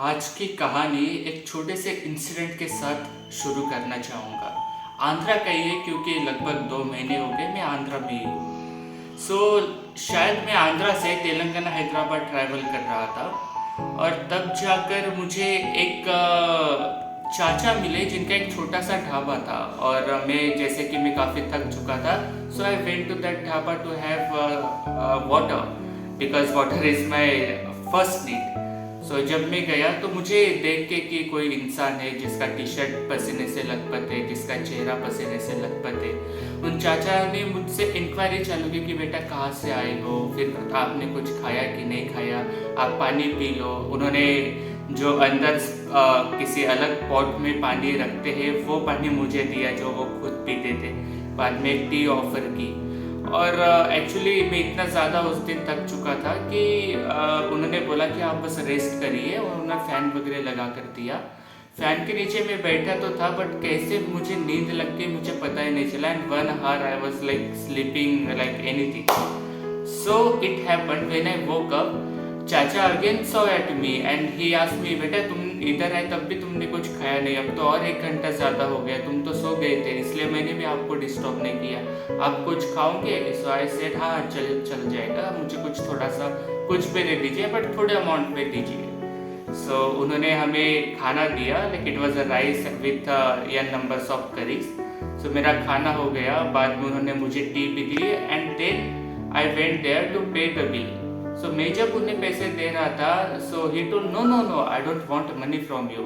आज की कहानी एक छोटे से इंसिडेंट के साथ शुरू करना चाहूँगा। आंध्रा का ही है क्योंकि लगभग 2 महीने हो गए मैं आंध्रा में ही हूँ। शायद मैं आंध्रा से तेलंगाना हैदराबाद ट्रैवल कर रहा था और तब जाकर मुझे एक चाचा मिले जिनका एक छोटा सा ढाबा था और मैं जैसे कि मैं काफ़ी थक चुका था। So I went to that dhaba to have water because water is my first need. जब मैं गया तो मुझे देख के कि कोई इंसान है जिसका टी शर्ट पसीने से लथपथ है, जिसका चेहरा पसीने से लथपथ है। उन चाचा ने मुझसे इंक्वायरी चालू की कि बेटा कहाँ से आए हो, फिर आपने कुछ खाया कि नहीं खाया, आप पानी पी लो। उन्होंने जो अंदर किसी अलग पॉट में पानी रखते हैं वो पानी मुझे दिया जो वो खुद पीते थे। बाद में एक टी ऑफर की और एक्चुअली मैं इतना ज़्यादा उस दिन थक चुका था कि उन्होंने बोला कि आप बस रेस्ट करिए और उन्होंने फ़ैन वगैरह लगा कर दिया। फ़ैन के नीचे मैं बैठा तो था बट कैसे मुझे नींद लग गई मुझे पता ही नहीं चला। And 1 hour I was like sleeping like anything. So it happened when I woke up, chacha again saw at me and he asked me, बेटा तुम इधर आए तब भी तुमने कुछ खाया नहीं, अब तो और 1 घंटा ज़्यादा हो गया, तुम तो सो गए थे इसलिए मैंने भी आपको डिस्टर्ब नहीं किया, आप कुछ खाओगे? सो आई सेड हाँ चल जाएगा, मुझे कुछ थोड़ा सा कुछ पे दे दीजिए बट थोड़े अमाउंट पे दीजिए। उन्होंने हमें खाना दिया, like it was a rice with n numbers of curries. मेरा खाना हो गया, बाद में उन्होंने मुझे टी भी दी and then I went there to pay the bill. मैं जब उन्हें पैसे दे रहा था, he told no I don't want money from you.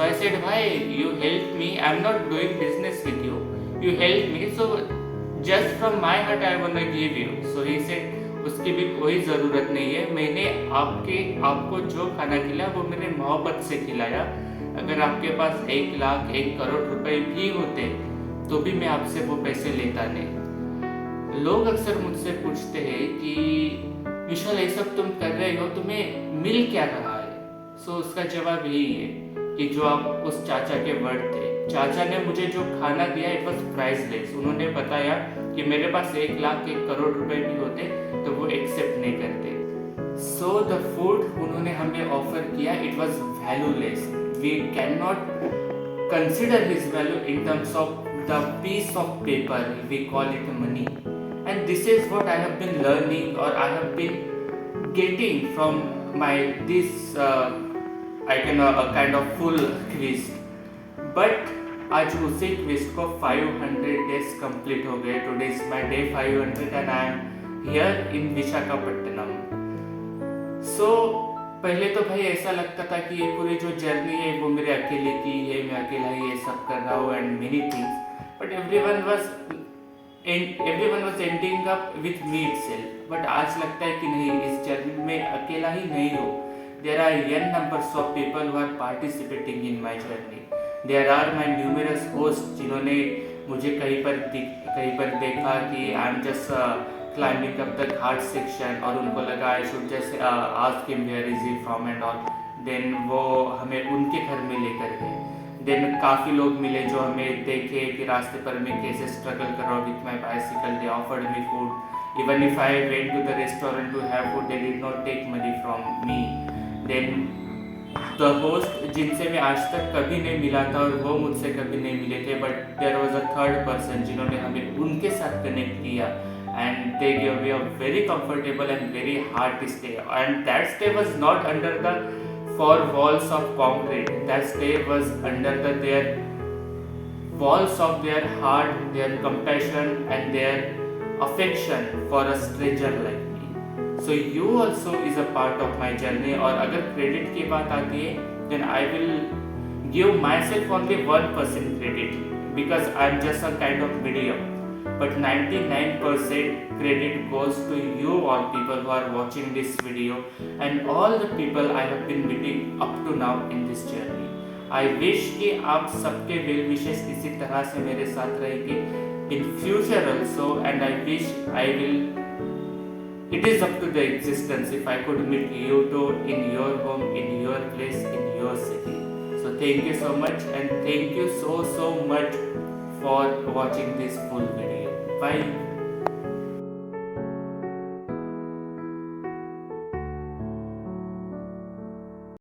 I said why you help me, I am not doing business with you, you help me, so just from my heart I want to give you. He said उसकी भी कोई ज़रूरत नहीं है, मैंने आपको जो खाना खिलाया वो मेरे मोहब्बत से खिलाया। अगर आपके पास 1 लाख 1 करोड़ रुपए भी होते तो भी मैं आपसे वो पैसे लेता नहीं। लोग अक्सर मुझसे पूछते हैं कि विशाल ये सब तुम कर रहे हो, तुम्हें मिल क्या रहा है? उसका जवाब यही है कि जो आप उस चाचा के वर्ड थे, चाचा ने मुझे जो खाना दिया इट वॉज प्राइसलेस। उन्होंने बताया कि मेरे पास 1 लाख 1 करोड़ रुपए भी होते तो वो एक्सेप्ट नहीं करते। द फूड उन्होंने हमें ऑफर किया it was valueless, we can not consider his value in terms of the piece of paper we call it money. And this is what I have been learning or I have been getting from this I can a kind of full quiz. But आज उसी quiz को 500 days complete हो गए। Today is my day 500 and I am here in Visakhapatnam. पहले तो भाई ऐसा लगता था कि ये पूरी जो जर्नी है वो मेरे अकेले की है, मैं अकेला ही ये सब कर रहा हूँ and many things, but everyone was ending up with me itself. But आज लगता है कि नहीं, इस जर्नी में अकेला ही नहीं हो। There are n numbers of people who are participating in my journey. There are my numerous hosts जिन्होंने मुझे कहीं पर देखा कि I am just climbing up the Ghat section और उनको लगा I should just ask him where is he from and all. Then वो हमें उनके घर में लेकर गए। देन काफ़ी लोग मिले जो हमें देखे कि रास्ते पर मैं कैसे स्ट्रगल कर रहा हूँ with my bicycle. They offered me food, even if I went to the restaurant to have food they did not take money from me. Then the host जिनसे मैं आज तक कभी नहीं मिला था और वो मुझसे कभी नहीं मिले थे, but there was a third person जिन्होंने हमें उनके साथ कनेक्ट किया and they give me a very comfortable and very hard stay. And that stay was not under the 4 walls of concrete. That stay was under their walls of their heart, their compassion and their affection for a stranger like me. So you also is a part of my journey. और अगर credit की बात आती है then I will give myself only 1% credit because I am just a kind of medium. But 99% credit goes to you all people who are watching this video and all the people I have been meeting up to now in this journey. I wish कि आप सबके well wishes इसी तरह से मेरे साथ रहेंगे in future also, and I wish I will, it is up to the existence if I could meet you too in your home, in your place, in your city. So thank you so much and thank you so much for watching this full video. Bye.